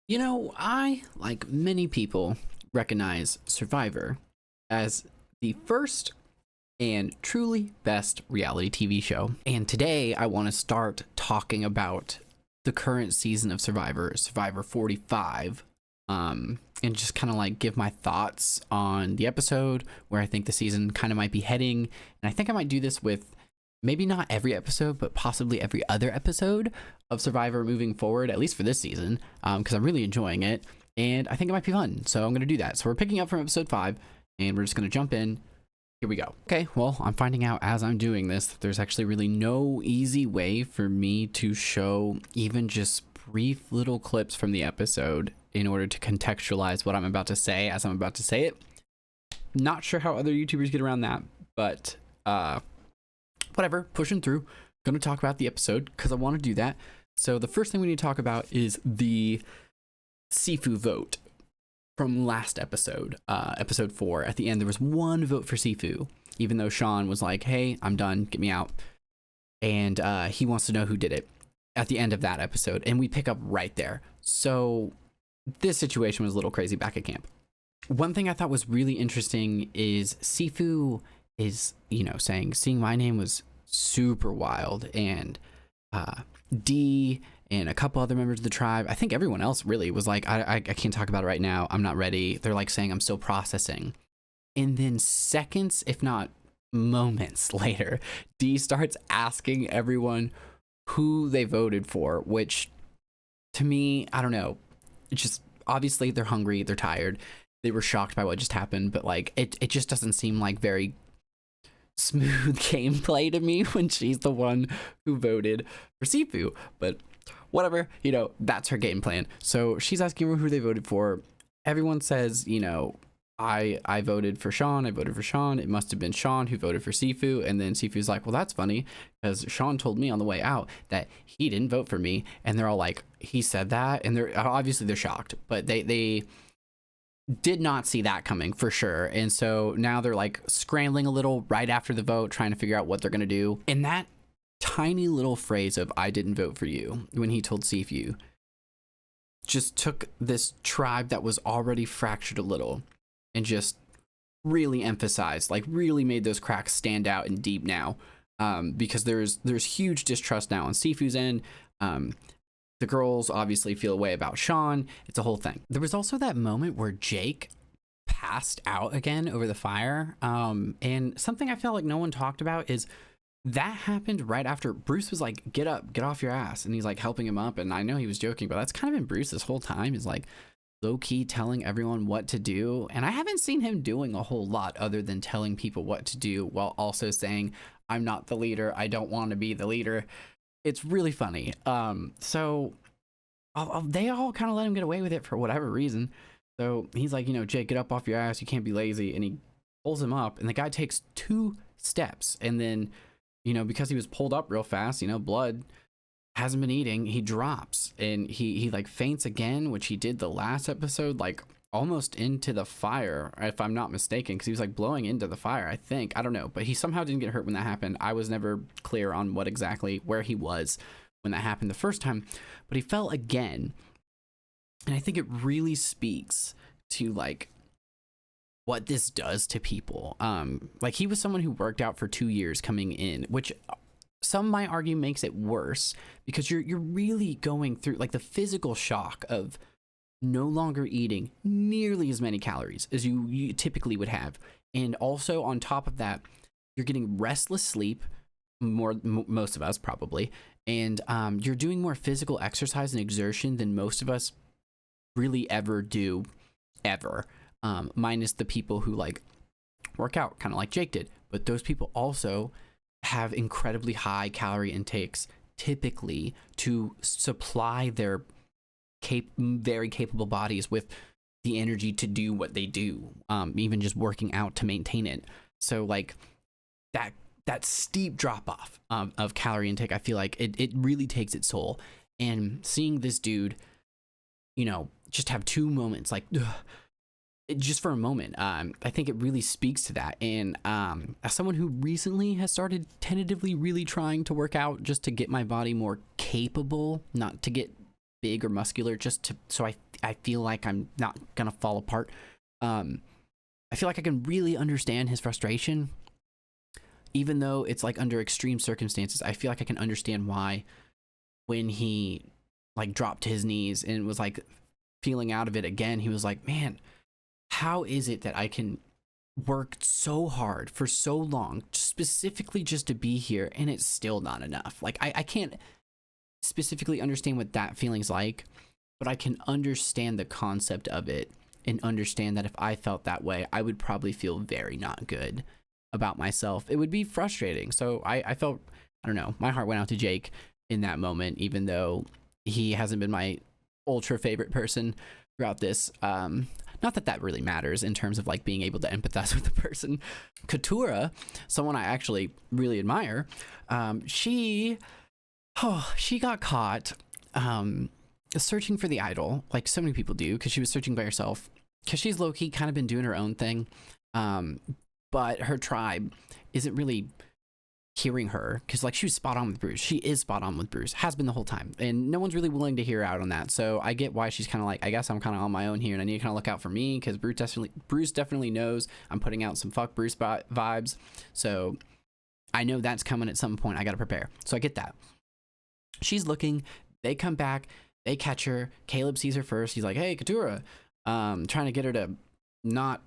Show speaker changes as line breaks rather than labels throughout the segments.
You know, I, like many people, recognize Survivor as the first and truly best reality TV show. And today I want to start talking about the current season of Survivor, Survivor 45, and just kind of like give my thoughts on the episode, where I think the season kind of might be heading. And I think I might do this with maybe not every episode, but possibly every other episode of Survivor moving forward, at least for this season, because I'm really enjoying it. And I think it might be fun. So I'm going to do that. So we're picking up from episode 5, and we're just going to jump in. Here we go. Okay, well, I'm finding out as I'm doing this that there's actually really no easy way for me to show even just brief little clips from the episode in order to contextualize what I'm about to say as I'm about to say it. Not sure how other YouTubers get around that, but whatever, pushing through. Gonna talk about the episode because I want to do that. So the first thing we need to talk about is the Sifu vote from last episode, episode 4. At the end, there was one vote for Sifu, even though Sean was like, hey, I'm done, get me out. And he wants to know who did it at the end of that episode. And we pick up right there. So this situation was a little crazy back at camp. One thing I thought was really interesting is Sifu is, saying seeing my name was super wild, and D and a couple other members of the tribe, I think everyone else really was like, I can't talk about it right now, I'm not ready. They're like saying I'm still processing. And then seconds, if not moments later, D starts asking everyone who they voted for, which to me, I don't know, it's just obviously they're hungry, they're tired, they were shocked by what just happened, but like it just doesn't seem like very smooth gameplay to me when she's the one who voted for Sifu. But whatever, that's her game plan. So she's asking who they voted for. Everyone says, I voted for Sean, it must have been Sean who voted for Sifu. And then Sifu's like, well, that's funny, because Sean told me on the way out that he didn't vote for me. And they're all like, he said that, and they're shocked, but they did not see that coming for sure. And so now they're like scrambling a little right after the vote, trying to figure out what they're going to do. And that tiny little phrase of I didn't vote for you, when he told Sifu, just took this tribe that was already fractured a little and just really emphasized, like really made those cracks stand out and deep now, because there's huge distrust now on Sifu's end. The girls obviously feel a way about Sean. It's a whole thing. There was also that moment where Jake passed out again over the fire. And something I felt like no one talked about is that happened right after Bruce was like, get up, get off your ass. And he's like helping him up. And I know he was joking, but that's kind of been Bruce this whole time, is like low key telling everyone what to do. And I haven't seen him doing a whole lot other than telling people what to do while also saying, I'm not the leader, I don't want to be the leader. It's really funny. So they all kind of let him get away with it for whatever reason. So he's like, Jake, get up off your ass. You can't be lazy. And he pulls him up, and the guy takes 2 steps. And then, because he was pulled up real fast, blood hasn't been eating. He drops, and he like faints again, which he did the last episode, like almost into the fire, if I'm not mistaken, because he was like blowing into the fire, I think. I don't know, but he somehow didn't get hurt when that happened. I was never clear on where he was when that happened the first time, but he fell again. And I think it really speaks to like what this does to people. Like he was someone who worked out for 2 years coming in, which some might argue makes it worse, because you're really going through like the physical shock of no longer eating nearly as many calories as you typically would have. And also on top of that, you're getting restless sleep, most of us probably, and you're doing more physical exercise and exertion than most of us really ever do, ever, minus the people who like work out kind of like Jake did. But those people also have incredibly high calorie intakes typically to supply their very capable bodies with the energy to do what they do, even just working out to maintain it. So like that steep drop off of calorie intake, I feel like it really takes its toll. And seeing this dude, just have 2 moments, like just for a moment, I think it really speaks to that. And as someone who recently has started tentatively really trying to work out just to get my body more capable, not to get big or muscular just to, so I feel like I'm not gonna fall apart. I feel like I can really understand his frustration, even though it's like under extreme circumstances. I feel like I can understand why when he like dropped to his knees and was like feeling out of it again, he was like, man, how is it that I can work so hard for so long specifically just to be here and it's still not enough? Like I can't specifically understand what that feeling's like, but I can understand the concept of it and understand that if I felt that way, I would probably feel very not good about myself. It would be frustrating. So I felt, I don't know, my heart went out to Jake in that moment, even though he hasn't been my ultra favorite person throughout this. Not that that really matters in terms of like being able to empathize with the person. Katura, someone I actually really admire, she got caught searching for the idol, like so many people do, because she was searching by herself, because she's low-key kind of been doing her own thing, but her tribe isn't really hearing her, because like she was spot on with Bruce. She is spot on with Bruce, has been the whole time, and no one's really willing to hear her out on that. So I get why she's kind of like, I guess I'm kind of on my own here and I need to kind of look out for me, because Bruce definitely knows I'm putting out some fuck Bruce vibes, so I know that's coming at some point. I gotta prepare. So I get that. She's looking, they come back, they catch her. Caleb sees her first. He's like, hey, Katura, trying to get her to not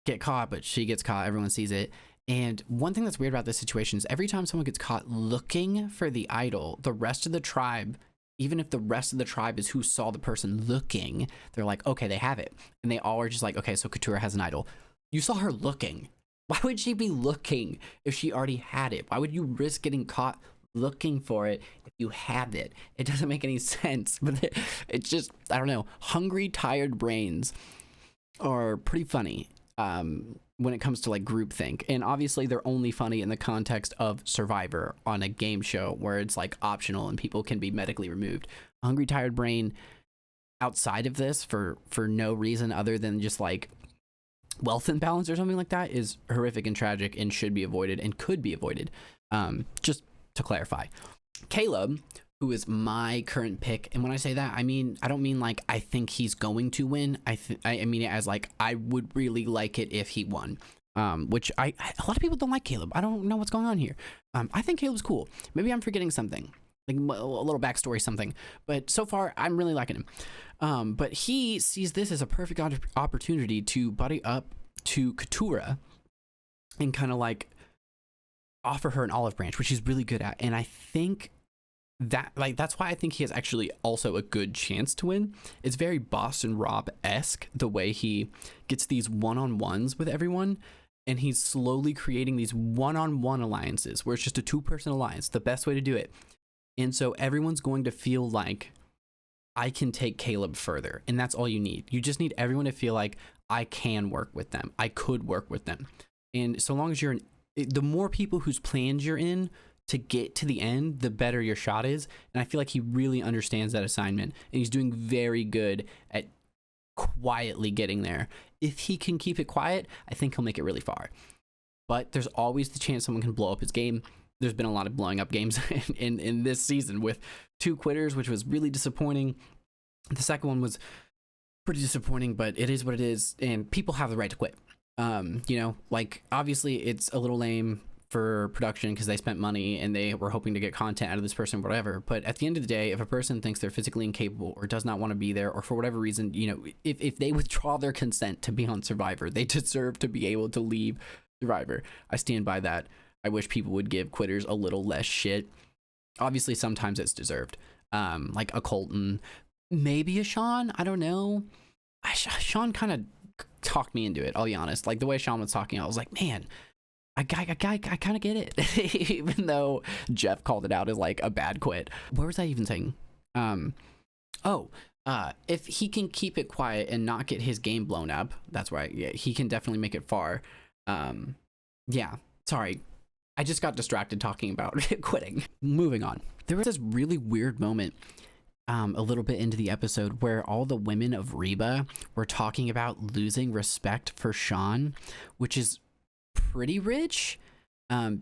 get caught, but she gets caught. Everyone sees it. And one thing that's weird about this situation is every time someone gets caught looking for the idol, the rest of the tribe, even if the rest of the tribe is who saw the person looking, they're like, okay, they have it. And they all are just like, okay, so Katura has an idol. You saw her looking. Why would she be looking if she already had it? Why would you risk getting caught looking for it if you have it? It doesn't make any sense. But it's just, I don't know, hungry, tired brains are pretty funny when it comes to like groupthink. And obviously they're only funny in the context of Survivor on a game show where it's like optional and people can be medically removed. A hungry, tired brain outside of this for no reason other than just like wealth imbalance or something like that is horrific and tragic and should be avoided and could be avoided. Just to clarify, Caleb, who is my current pick, and when I say that, I mean, I don't mean like I think he's going to win. I mean it as like I would really like it if he won. Which a lot of people don't like Caleb. I don't know what's going on here. I think Caleb's cool. Maybe I'm forgetting something, like a little backstory, something. But so far, I'm really liking him. But he sees this as a perfect opportunity to buddy up to Katura and kind of like offer her an olive branch, which he's really good at. And I think that that's why I think he has actually also a good chance to win. It's very Boston Rob-esque the way he gets these one-on-ones with everyone, and he's slowly creating these one-on-one alliances where it's just a two-person alliance, the best way to do it. And so everyone's going to feel like I can take Caleb further, and that's all you need. You just need everyone to feel like I can work with them, I could work with them. And so long as you're the more people whose plans you're in to get to the end, the better your shot is. And I feel like he really understands that assignment, and he's doing very good at quietly getting there. If he can keep it quiet, I think he'll make it really far. But there's always the chance someone can blow up his game. There's been a lot of blowing up games in this season with 2 quitters, which was really disappointing. The second one was pretty disappointing, but it is what it is, and people have the right to quit. You know, like obviously it's a little lame for production because they spent money and they were hoping to get content out of this person, whatever. But at the end of the day, if a person thinks they're physically incapable or does not want to be there, or for whatever reason, you know, if they withdraw their consent to be on Survivor, they deserve to be able to leave Survivor. I stand by that. I wish people would give quitters a little less shit. Obviously, sometimes it's deserved. Like a Colton, maybe a Sean, I don't know. Sean kind of talked me into it, I'll be honest. Like the way Sean was talking, I was like, man, I kind of get it. Even though Jeff called it out as like a bad quit. Where was I even saying? If he can keep it quiet and not get his game blown up, that's right. Yeah, he can definitely make it far. Yeah, sorry. I just got distracted talking about quitting. Moving on. There was this really weird moment a little bit into the episode where all the women of Reba were talking about losing respect for Sean, which is pretty rich.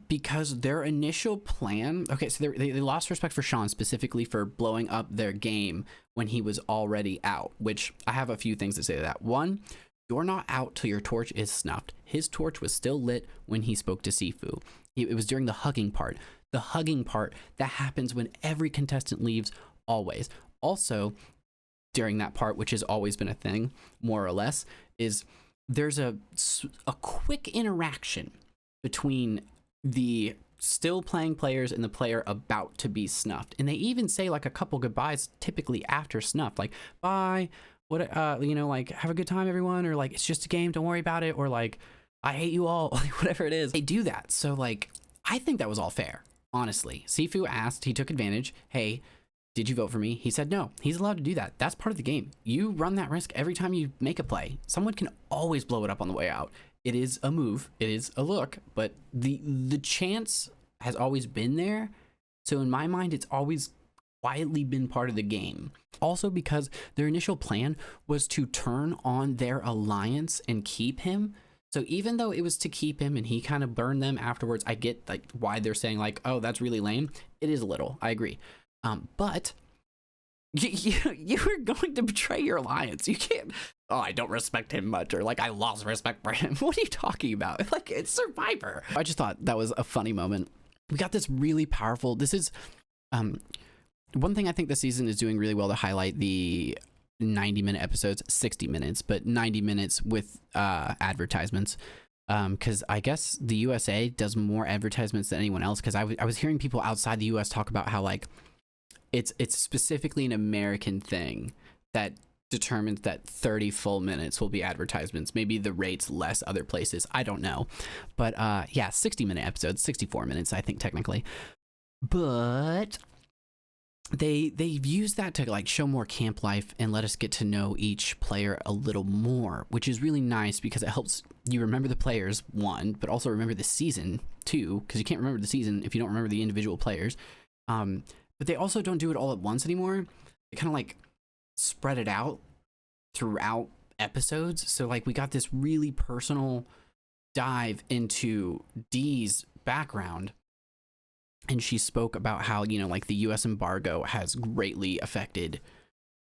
because their initial plan, okay, so they lost respect for Sean specifically for blowing up their game when he was already out, which I have a few things to say to that. One, you're not out till your torch is snuffed. His torch was still lit when he spoke to Sifu. It was during the hugging part. The hugging part that happens when every contestant leaves, always. Also, during that part, which has always been a thing, more or less, is there's a quick interaction between the still playing players and the player about to be snuffed. And they even say like a couple goodbyes typically after snuff, like, bye, what, you know, like, have a good time, everyone, or like, it's just a game, don't worry about it, or like, I hate you all, like, whatever it is. They do that. So like, I think that was all fair, honestly. Sifu asked, he took advantage, hey, did you vote for me? He said no. He's allowed to do that. That's part of the game. You run that risk every time you make a play. Someone can always blow it up on the way out. It is a move, it is a look, but the chance has always been there. So in my mind, it's always quietly been part of the game. Also because their initial plan was to turn on their alliance and keep him. So even though it was to keep him and he kind of burned them afterwards, I get like why they're saying like, oh, that's really lame. It is a little, I agree. But you were going to betray your alliance. You can't, oh, I don't respect him much, or like I lost respect for him. What are you talking about? Like, it's Survivor. I just thought that was a funny moment. We got this really powerful, this is one thing I think this season is doing really well to highlight the 90-minute episodes, 60 minutes, but 90 minutes with advertisements. Because I guess the USA does more advertisements than anyone else, because I was hearing people outside the US talk about how like it's specifically an American thing that determines that 30 full minutes will be advertisements. Maybe the rate's less other places, I don't know. But yeah, 60-minute episodes, 64 minutes I think technically. But they've used that to like show more camp life and let us get to know each player a little more, which is really nice because it helps you remember the players, one, but also remember the season, two, because you can't remember the season if you don't remember the individual players. But they also don't do it all at once anymore. They kind of like spread it out throughout episodes. So like we got this really personal dive into Dee's background. And she spoke about how, you know, like the US embargo has greatly affected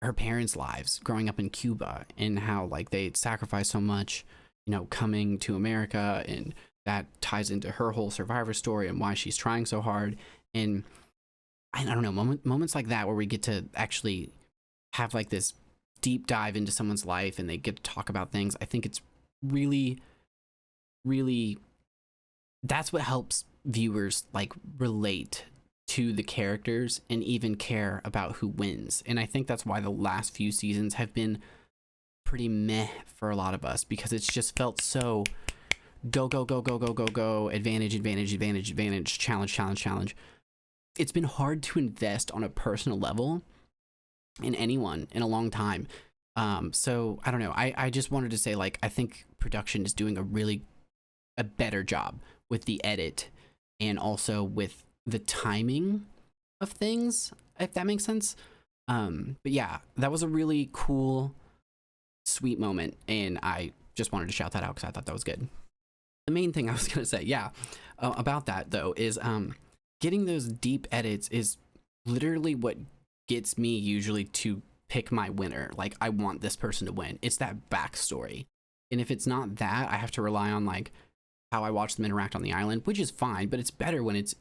her parents' lives growing up in Cuba, and how like they sacrificed so much, you know, coming to America, and that ties into her whole Survivor story and why she's trying so hard. And I don't know, moments like that where we get to actually have like this deep dive into someone's life and they get to talk about things. I think it's really, really, that's what helps viewers like relate to the characters and even care about who wins. And I think that's why the last few seasons have been pretty meh for a lot of us, because it's just felt so go, go, go, go, go, go, go, advantage, advantage, advantage, advantage, challenge, challenge, challenge. It's been hard to invest on a personal level in anyone in a long time. So I don't know. I just wanted to say, like, I think production is doing a better job with the edit and also with the timing of things, if that makes sense. But yeah, that was a really cool, sweet moment, and I just wanted to shout that out because I thought that was good. The main thing I was gonna say, yeah, about that though, is getting those deep edits is literally what gets me usually to pick my winner. Like, I want this person to win. It's that backstory. And if it's not that, I have to rely on like how I watch them interact on the island, which is fine, but it's better when it's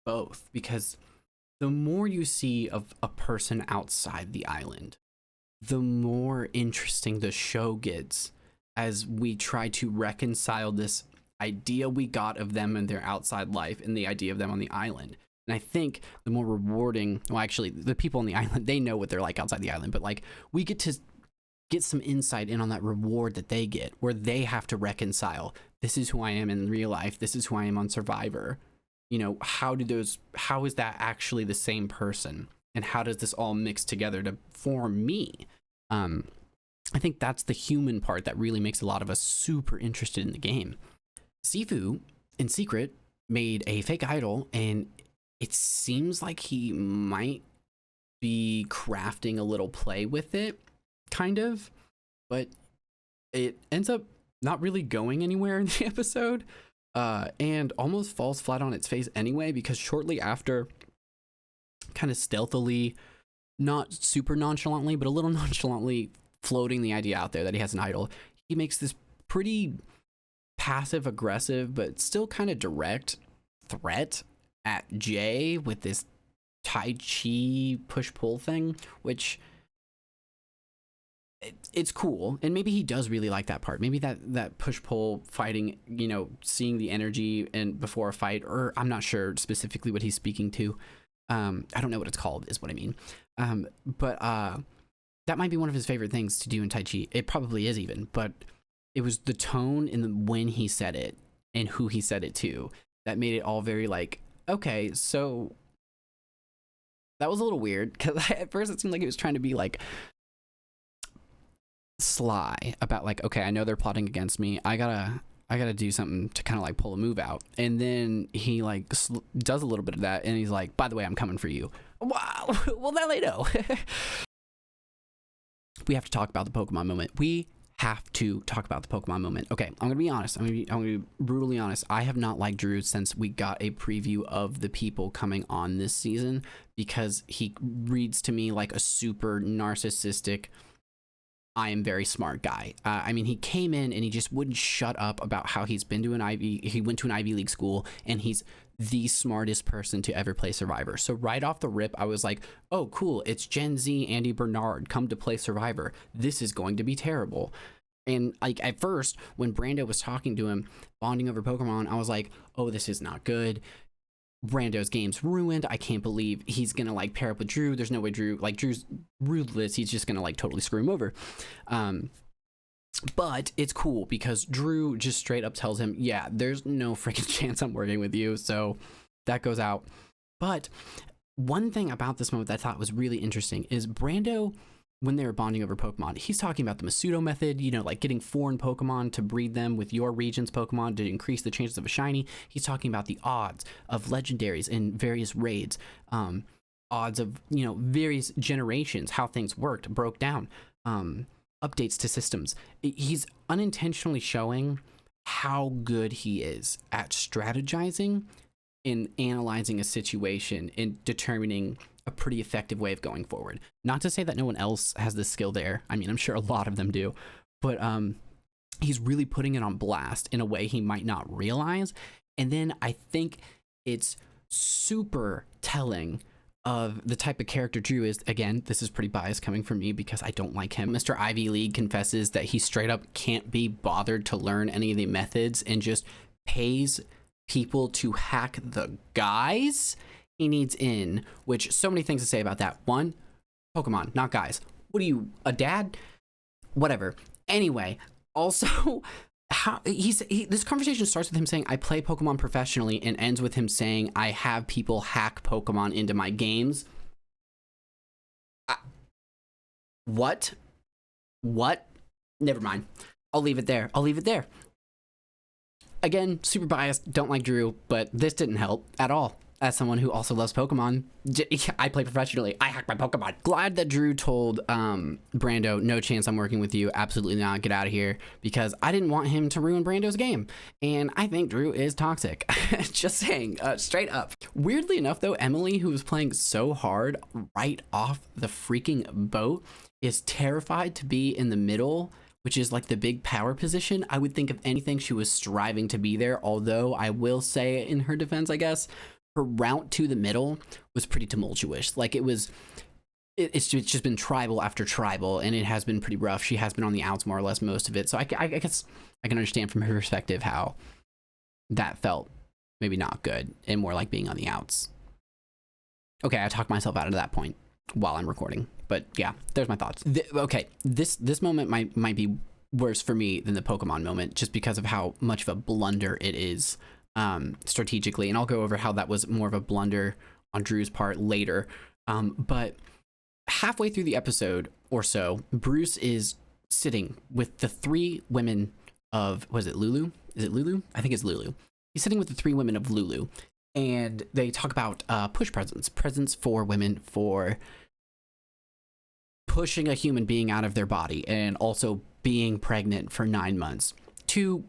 both, because the more you see of a person outside the island, the more interesting the show gets as we try to reconcile this idea we got of them and their outside life and the idea of them on the island. And I think the more rewarding, well, actually, the people on the island, they know what they're like outside the island, but like we get to get some insight in on that reward that they get, where they have to reconcile, this is who I am in real life, this is who I am on Survivor. You know, how is that actually the same person? And how does this all mix together to form me? I think that's the human part that really makes a lot of us super interested in the game. Sifu, in secret, made a fake idol, and it seems like he might be crafting a little play with it, kind of, but it ends up not really going anywhere in the episode. and almost falls flat on its face anyway, because shortly after, kind of stealthily, not super nonchalantly, but a little nonchalantly floating the idea out there that he has an idol, he makes this pretty passive aggressive, but still kind of direct threat at Jay with this Tai Chi push-pull thing, which it's cool. And maybe he does really like that part. Maybe that push-pull fighting, you know, seeing the energy and before a fight, or I'm not sure specifically what he's speaking to. I don't know what it's called, is what I mean. But that might be one of his favorite things to do in Tai Chi. It probably is even, but it was the tone and when he said it and who he said it to that made it all very like, okay, so that was a little weird, because at first it seemed like he was trying to be like sly about like, okay, I know they're plotting against me. I gotta do something to kind of like pull a move out. And then he like does a little bit of that, and he's like, by the way, I'm coming for you. Wow. Well, now they know. We have to talk about the Pokemon moment. We have to talk about the Pokemon moment. Okay, I'm gonna be honest. I'm gonna be brutally honest. I have not liked Drew since we got a preview of the people coming on this season, because he reads to me like a super narcissistic, I am very smart guy. I mean, he came in and he just wouldn't shut up about how he went to an Ivy League school and he's the smartest person to ever play Survivor. So right off the rip, I was like, oh, cool. It's Gen Z Andy Bernard come to play Survivor. This is going to be terrible. And like at first, when Brando was talking to him, bonding over Pokemon, I was like, oh, this is not good. Brando's game's ruined. I can't believe he's gonna like pair up with Drew. There's no way Drew's ruthless. He's just gonna like totally screw him over. But it's cool because Drew just straight up tells him, yeah, there's no freaking chance I'm working with you. So that goes out. But one thing about this moment that I thought was really interesting is Brando, when they were bonding over Pokemon, he's talking about the Masudo method, you know, like getting foreign Pokemon to breed them with your region's Pokemon to increase the chances of a shiny. He's talking about the odds of legendaries in various raids, odds of, you know, various generations, how things worked, broke down, updates to systems. He's unintentionally showing how good he is at strategizing in analyzing a situation and determining a pretty effective way of going forward. Not to say that no one else has this skill there. I mean, I'm sure a lot of them do, but he's really putting it on blast in a way he might not realize. And then I think it's super telling of the type of character Drew is. Again, this is pretty biased coming from me because I don't like him. Mr. Ivy League confesses that he straight up can't be bothered to learn any of the methods and just pays people to hack the guys he needs in, which so many things to say about that. One, Pokemon, not guys. What are you, a dad? Whatever. Anyway, also, how this conversation starts with him saying, I play Pokemon professionally, and ends with him saying, I have people hack Pokemon into my games. What? Never mind. I'll leave it there. Again, super biased, don't like Drew, but this didn't help at all. As someone who also loves Pokemon, I play professionally. I hack my Pokemon. Glad that Drew told Brando, no chance I'm working with you. Absolutely not. Get out of here. Because I didn't want him to ruin Brando's game. And I think Drew is toxic. Just saying, straight up. Weirdly enough, though, Emily, who was playing so hard right off the freaking boat, is terrified to be in the middle, which is like the big power position. I would think if anything, she was striving to be there. Although I will say in her defense, I guess, her route to the middle was pretty tumultuous. Like it's just been tribal after tribal, and it has been pretty rough. She has been on the outs more or less most of it. So I guess I can understand from her perspective how that felt maybe not good and more like being on the outs. Okay, I talked myself out of that point while I'm recording, but yeah, there's my thoughts. Okay, this moment might be worse for me than the Pokemon moment, just because of how much of a blunder it is. Strategically, and I'll go over how that was more of a blunder on Drew's part later. But halfway through the episode or so, Bruce is sitting with the three women of, was it Lulu? Is it Lulu? I think it's Lulu. He's sitting with the three women of Lulu, and they talk about push presents for women for pushing a human being out of their body and also being pregnant for 9 months. Two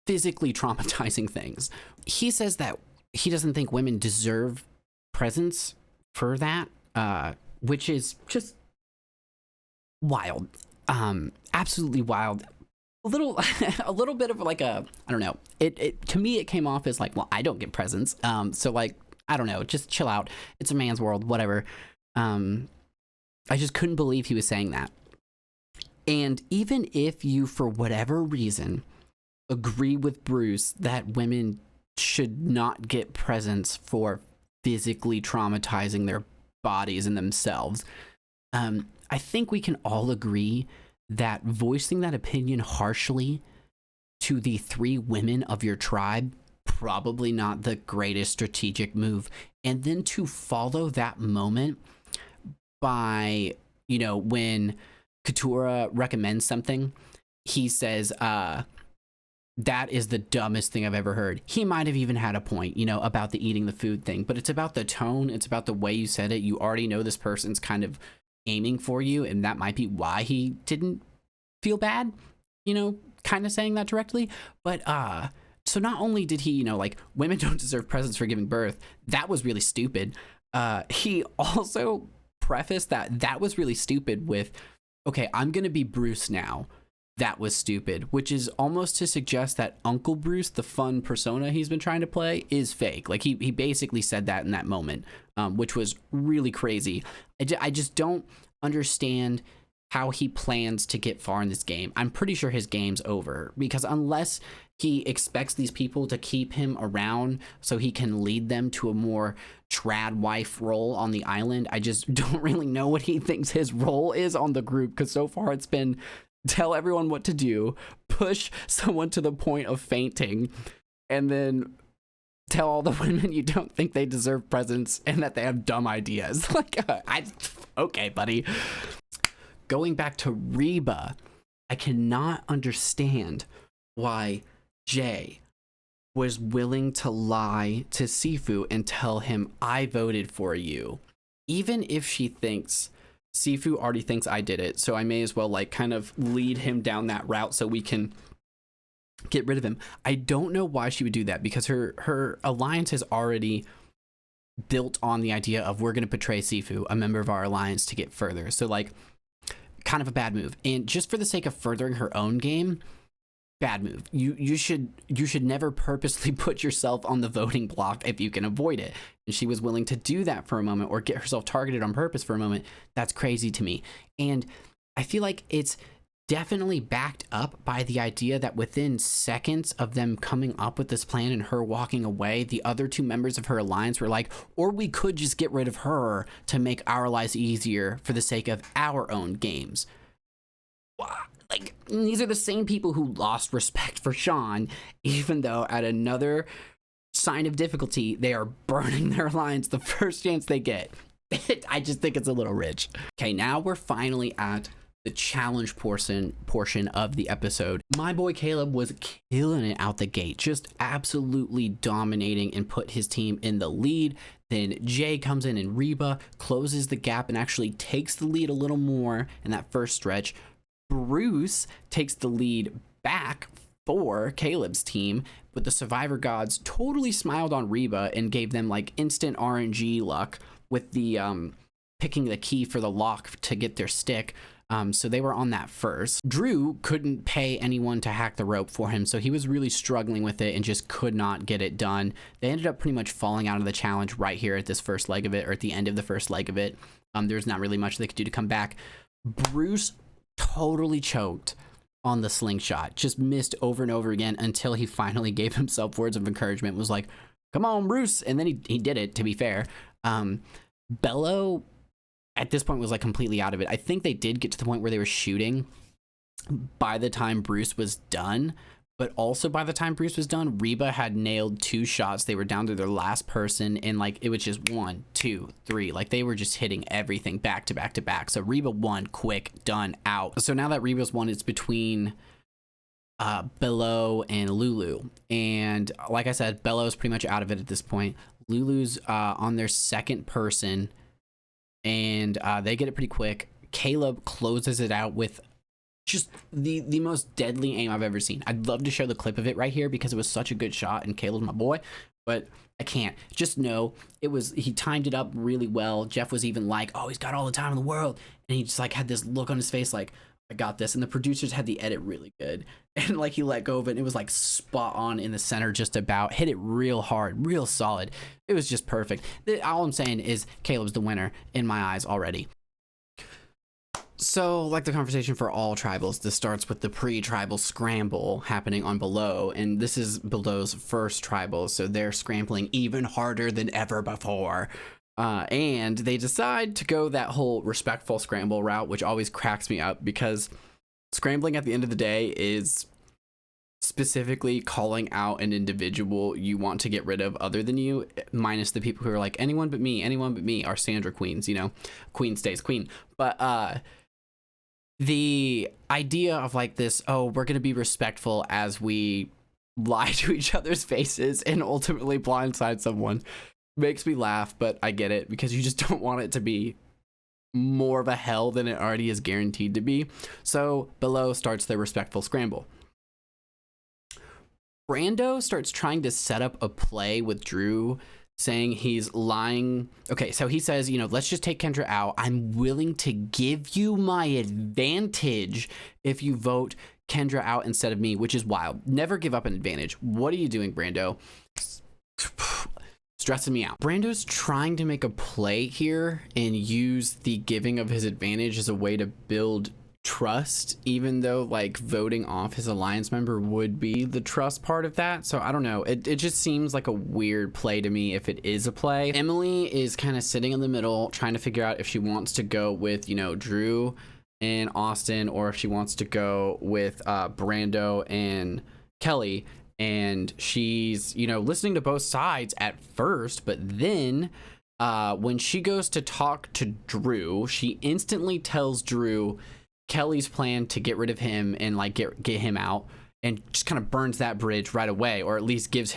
physically traumatizing things. He says that he doesn't think women deserve presents for that, which is just wild. Absolutely wild. A little bit of like a, I don't know. It to me, it came off as like, well, I don't get presents. So like, I don't know, just chill out. It's a man's world, whatever. I just couldn't believe he was saying that. And even if you, for whatever reason, agree with Bruce that women should not get presents for physically traumatizing their bodies and themselves, I think we can all agree that voicing that opinion harshly to the 3 women of your tribe, probably not the greatest strategic move. And then to follow that moment by, you know, when Katura recommends something, he says, that is the dumbest thing I've ever heard. He might have even had a point, you know, about the eating the food thing, but it's about the tone. It's about the way you said it. You already know this person's kind of aiming for you, and that might be why he didn't feel bad, you know, kind of saying that directly. But so not only did he, you know, like, women don't deserve presents for giving birth, that was really stupid. He also prefaced that was really stupid with, okay, I'm gonna be Bruce now. That was stupid, which is almost to suggest that Uncle Bruce, the fun persona he's been trying to play, is fake. Like, he basically said that in that moment, which was really crazy. I just don't understand how he plans to get far in this game. I'm pretty sure his game's over, because unless he expects these people to keep him around so he can lead them to a more trad wife role on the island, I just don't really know what he thinks his role is on the group, because so far it's been tell everyone what to do, push someone to the point of fainting, and then tell all the women you don't think they deserve presents and that they have dumb ideas. Like, okay, buddy. Going back to Reba, I cannot understand why Jay was willing to lie to Sifu and tell him, I voted for you. Even if she thinks, Sifu already thinks I did it, so I may as well, like, kind of lead him down that route so we can get rid of him. I don't know why she would do that, because her alliance is already built on the idea of, we're going to betray Sifu, a member of our alliance, to get further. So, like, kind of a bad move. And just for the sake of furthering her own game, bad move. You should never purposely put yourself on the voting block if you can avoid it. And she was willing to do that for a moment, or get herself targeted on purpose for a moment. That's crazy to me. And I feel like it's definitely backed up by the idea that within seconds of them coming up with this plan and her walking away, the other 2 members of her alliance were like, or we could just get rid of her to make our lives easier for the sake of our own games. Like, these are the same people who lost respect for Sean, even though at another sign of difficulty, they are burning their alliance the first chance they get. I just think it's a little rich. Okay, now we're finally at the challenge portion of the episode. My boy Caleb was killing it out the gate, just absolutely dominating and put his team in the lead. Then Jay comes in and Reba closes the gap and actually takes the lead a little more in that first stretch. Bruce takes the lead back for Caleb's team, but the Survivor Gods totally smiled on Reba and gave them like instant RNG luck with the picking the key for the lock to get their stick. So they were on that first. Drew couldn't pay anyone to hack the rope for him, so he was really struggling with it and just could not get it done. They ended up pretty much falling out of the challenge right here at this first leg of it, or at the end of the first leg of it. There's not really much they could do to come back. Bruce totally choked on the slingshot, just missed over and over again until he finally gave himself words of encouragement, was like, come on, Bruce. And then he did it, to be fair. Bello at this point was like completely out of it. I think they did get to the point where they were shooting by the time Bruce was done, but also by the time Bruce was done, Reba had nailed 2 shots. They were down to their last person, and like it was just 1, 2, 3. Like they were just hitting everything back to back to back. So Reba won quick, done, out. So now that Reba's won, it's between Bello and Lulu. And like I said, Bello's pretty much out of it at this point. Lulu's on their second person, and they get it pretty quick. Caleb closes it out with just the most deadly aim I've ever seen. I'd love to show the clip of it right here because it was such a good shot and Caleb's my boy, but I can't. Just know he timed it up really well. Jeff was even like, oh, he's got all the time in the world. And he just like had this look on his face like, I got this. And the producers had the edit really good. And like he let go of it and it was like spot on in the center, just about hit it real hard, real solid. It was just perfect. All I'm saying is Caleb's the winner in my eyes already. So, like the conversation for all tribals, this starts with the pre-tribal scramble happening on Below, and this is Below's first tribal, so they're scrambling even harder than ever before. And they decide to go that whole respectful scramble route, which always cracks me up because scrambling at the end of the day is specifically calling out an individual you want to get rid of other than you, minus the people who are like, anyone but me, our Sandra queens, you know, queen stays queen. But, the idea of like this, oh, we're going to be respectful as we lie to each other's faces and ultimately blindside someone makes me laugh, but I get it because you just don't want it to be more of a hell than it already is guaranteed to be. So Below starts their respectful scramble. Brando starts trying to set up a play with Drew, saying he's lying. Okay, so he says, you know, let's just take Kendra out. I'm willing to give you my advantage if you vote Kendra out instead of me, which is wild. Never give up an advantage. What are you doing, Brando? Stressing me out. Brando's trying to make a play here and use the giving of his advantage as a way to build trust, even though like voting off his alliance member would be the trust part of that. So I don't know, it just seems like a weird play to me if it is a play. Emily is kind of sitting in the middle trying to figure out if she wants to go with, you know, Drew and Austin, or if she wants to go with Brando and Kelly. And she's, you know, listening to both sides at first, but then when she goes to talk to Drew, she instantly tells Drew Kelly's plan to get rid of him and like get him out, and just kind of burns that bridge right away, or at least gives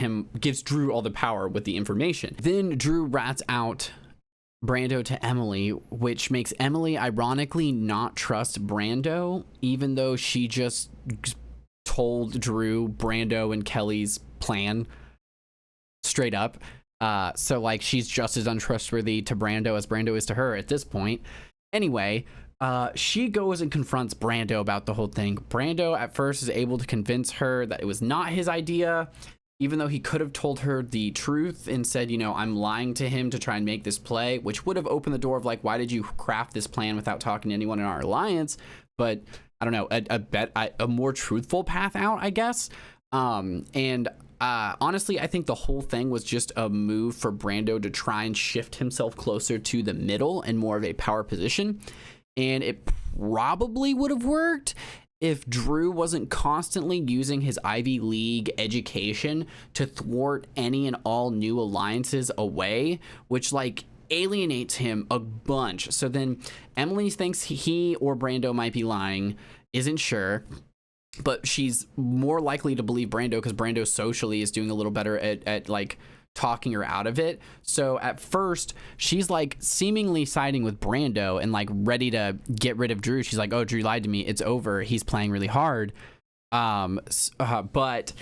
Drew all the power with the information. Then Drew rats out Brando to Emily, which makes Emily ironically not trust Brando, even though she just told Drew Brando and Kelly's plan straight up. So like she's just as untrustworthy to Brando as Brando is to her at this point. Anyway, she goes and confronts Brando about the whole thing. Brando at first is able to convince her that it was not his idea, even though he could have told her the truth and said, you know, I'm lying to him to try and make this play, which would have opened the door of like, why did you craft this plan without talking to anyone in our alliance? But I don't know, a more truthful path out, I guess. Honestly, I think the whole thing was just a move for Brando to try and shift himself closer to the middle and more of a power position. And it probably would have worked if Drew wasn't constantly using his Ivy League education to thwart any and all new alliances away, which like alienates him a bunch. So then Emily thinks he or Brando might be lying, isn't sure, but she's more likely to believe Brando because Brando socially is doing a little better at like talking her out of it. So at first she's like seemingly siding with Brando and like ready to get rid of Drew. She's like, oh, Drew lied to me, it's over, he's playing really hard. But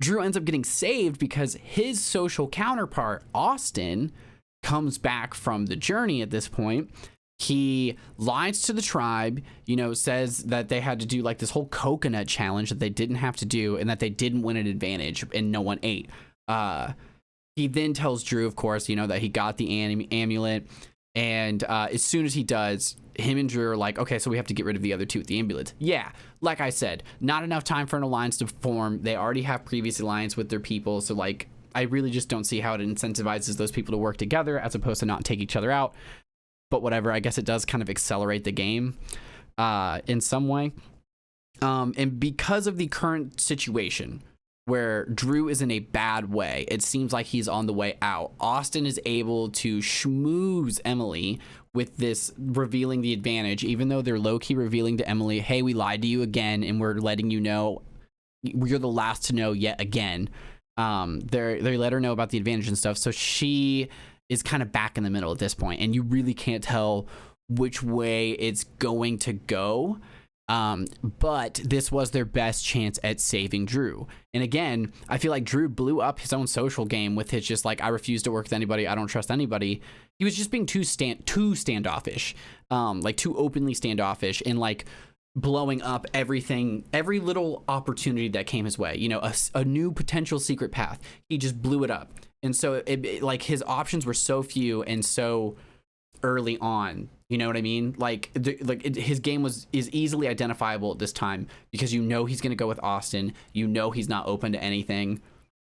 Drew ends up getting saved because his social counterpart Austin comes back from the journey at this point. He lies to the tribe, you know, says that they had to do like this whole coconut challenge that they didn't have to do and that they didn't win an advantage and no one ate. He then tells Drew, of course, you know, that he got the amulet. And as soon as he does, him and Drew are like, okay, so we have to get rid of the other two with the amulet. Yeah, like I said, not enough time for an alliance to form. They already have previous alliance with their people. So like, I really just don't see how it incentivizes those people to work together as opposed to not take each other out. But whatever, I guess it does kind of accelerate the game in some way. And because of the current situation where Drew is in a bad way, it seems like he's on the way out. Austin is able to schmooze Emily with this revealing the advantage, even though they're low-key revealing to Emily, hey, we lied to you again, and we're letting you know you're the last to know yet again. They let her know about the advantage and stuff, so she is kind of back in the middle at this point, and you really can't tell which way it's going to go. But this was their best chance at saving Drew. And again, I feel like Drew blew up his own social game with his just like, I refuse to work with anybody, I don't trust anybody. He was just being too standoffish, like too openly standoffish, and like blowing up everything, every little opportunity that came his way. You know, a new potential secret path, he just blew it up. And so it like his options were so few and so early on. You know what I mean? Like, his game is easily identifiable at this time because you know he's going to go with Austin. You know he's not open to anything,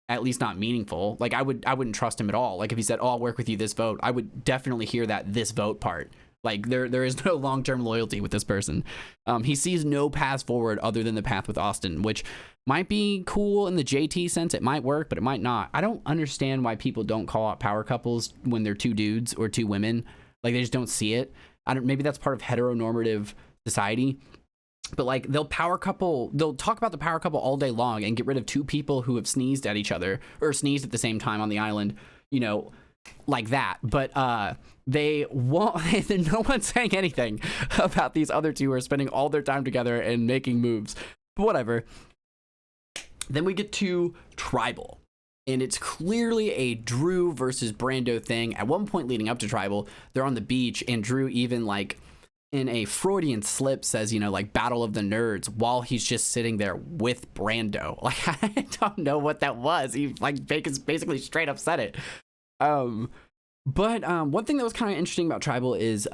at least not meaningful. Like, I wouldn't trust him at all. Like, if he said, "Oh, I'll work with you this vote," I would definitely hear this vote part. Like, there is no long-term loyalty with this person. He sees no path forward other than the path with Austin, which might be cool in the JT sense. It might work, but it might not. I don't understand why people don't call out power couples when they're two dudes or two women. Like, they just don't see it. Maybe that's part of heteronormative society, but like they'll talk about the power couple all day long and get rid of two people who have sneezed at each other or sneezed at the same time on the island, you know, like that. But they won't. No one's saying anything about these other two who are spending all their time together and making moves. But whatever. Then we get to Tribal. And it's clearly a Drew versus Brando thing. At one point leading up to Tribal, they're on the beach, and Drew even, like, in a Freudian slip says, you know, like, Battle of the Nerds, while he's just sitting there with Brando. Like, I don't know what that was. He, like, basically straight up said it. But one thing that was kind of interesting about Tribal is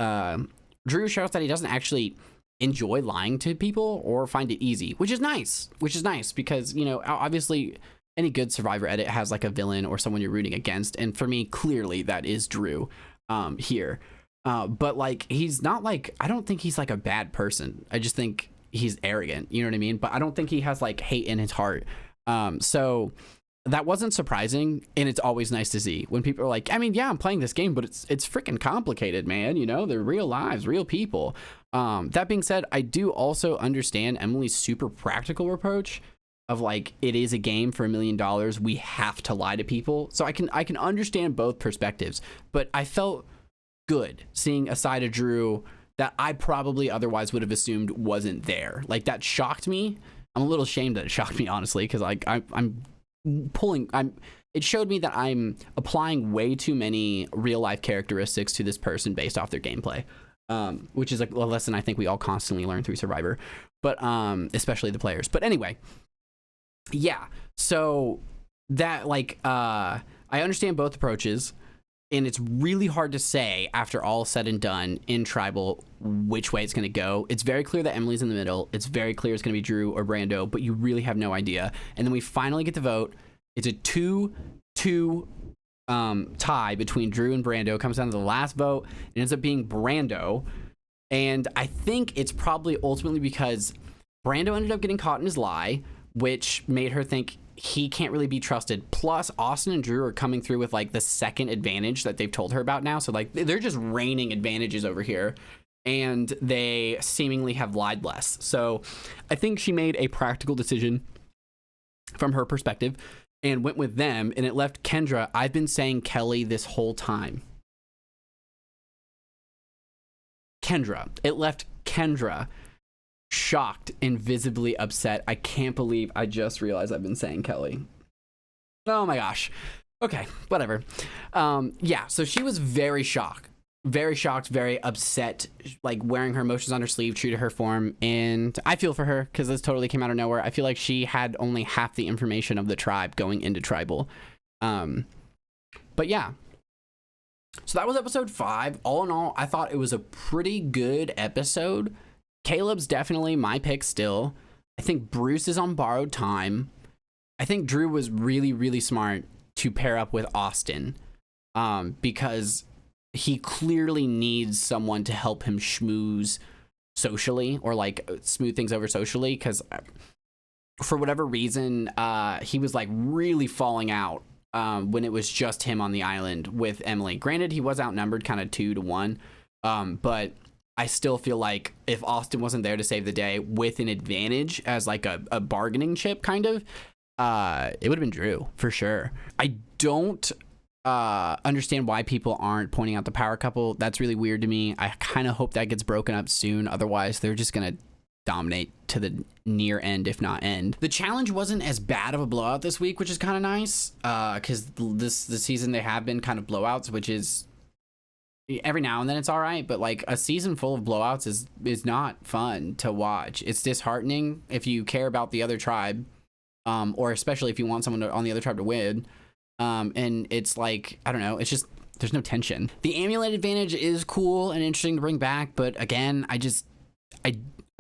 Drew shows that he doesn't actually enjoy lying to people or find it easy, which is nice because, you know, obviously any good Survivor edit has like a villain or someone you're rooting against. And for me, clearly that is Drew here. But like, he's not like, I don't think he's like a bad person. I just think he's arrogant, you know what I mean? But I don't think he has like hate in his heart. So that wasn't surprising. And it's always nice to see when people are like, I mean, yeah, I'm playing this game, but it's freaking complicated, man. You know, they're real lives, real people. That being said, I do also understand Emily's super practical approach of like, it is a game for $1 million. We have to lie to people. So I can understand both perspectives, but I felt good seeing a side of Drew that I probably otherwise would have assumed wasn't there. Like, that shocked me. I'm a little ashamed that it shocked me, honestly, because like it showed me that I'm applying way too many real life characteristics to this person based off their gameplay, which is like a lesson I think we all constantly learn through Survivor, but especially the players. But anyway, yeah, so that like I understand both approaches, and it's really hard to say after all said and done in Tribal which way it's going to go. It's very clear that Emily's in the middle. It's very clear it's going to be Drew or Brando, but you really have no idea. And then we finally get to vote. It's a 2-2 tie between Drew and Brando. It comes down to the last vote. It ends up being Brando. And I think it's probably ultimately because Brando ended up getting caught in his lie, which made her think he can't really be trusted. Plus, Austin and Drew are coming through with like the second advantage that they've told her about now. So like they're just raining advantages over here, and they seemingly have lied less. So I think she made a practical decision from her perspective and went with them, and it left Kendra. I've been saying Kelly this whole time. It left Kendra shocked and visibly upset. I can't believe I just realized I've been saying Kelly. Oh my gosh. Okay, whatever. Yeah, so she was very shocked, very upset, like wearing her emotions on her sleeve, true to her form. And I feel for her because this totally came out of nowhere. I feel like she had only half the information of the tribe going into Tribal. But yeah. So that was episode 5. All in all, I thought it was a pretty good episode. Caleb's definitely my pick still. I think Bruce is on borrowed time. I think Drew was really, really smart to pair up with Austin because he clearly needs someone to help him schmooze socially or like smooth things over socially, because for whatever reason, he was like really falling out when it was just him on the island with Emily. Granted, he was outnumbered kind of 2-1, but I still feel like if Austin wasn't there to save the day with an advantage as like a bargaining chip kind of, it would have been Drew for sure. I don't understand why people aren't pointing out the power couple. That's really weird to me. I kind of hope that gets broken up soon. Otherwise, they're just going to dominate to the near end, if not end. The challenge wasn't as bad of a blowout this week, which is kind of nice, because this season they have been kind of blowouts, which is every now and then it's all right, but like a season full of blowouts is not fun to watch. It's disheartening if you care about the other tribe, or especially if you want someone on the other tribe to win. And it's like, I don't know, it's just, there's no tension. The amulet advantage is cool and interesting to bring back, but again,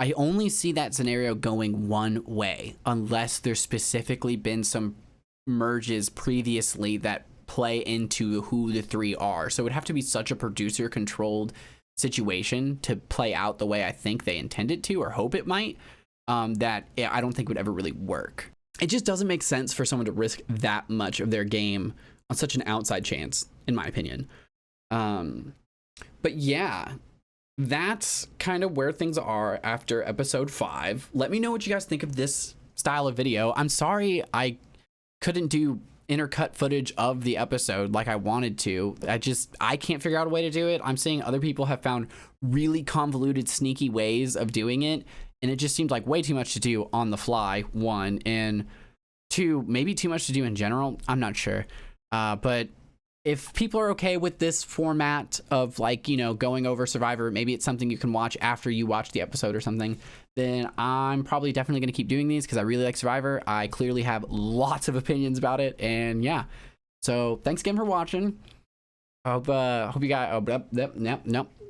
I only see that scenario going one way unless there's specifically been some merges previously that play into who the three are. So it would have to be such a producer controlled situation to play out the way I think they intend it to, or hope it might, that I don't think would ever really work. It just doesn't make sense for someone to risk that much of their game on such an outside chance, in my opinion. But yeah, that's kind of where things are after episode 5. Let me know what you guys think of this style of video. I'm sorry I couldn't do intercut footage of the episode like I wanted to. I can't figure out a way to do it. I'm seeing other people have found really convoluted, sneaky ways of doing it, and it just seems like way too much to do on the fly, 1, and 2, maybe too much to do in general. I'm not sure. But if people are okay with this format of, like, you know, going over Survivor, maybe it's something you can watch after you watch the episode or something, then I'm probably definitely going to keep doing these because I really like Survivor. I clearly have lots of opinions about it, and yeah. So thanks again for watching. Hope you guys.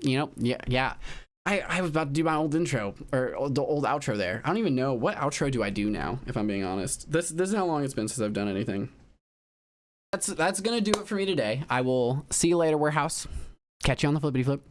Yeah. I was about to do my old intro, or the old outro there. I don't even know what outro do I do now, if I'm being honest. This is how long it's been since I've done anything. That's gonna do it for me today. I will see you later, warehouse. Catch you on the flippity flip.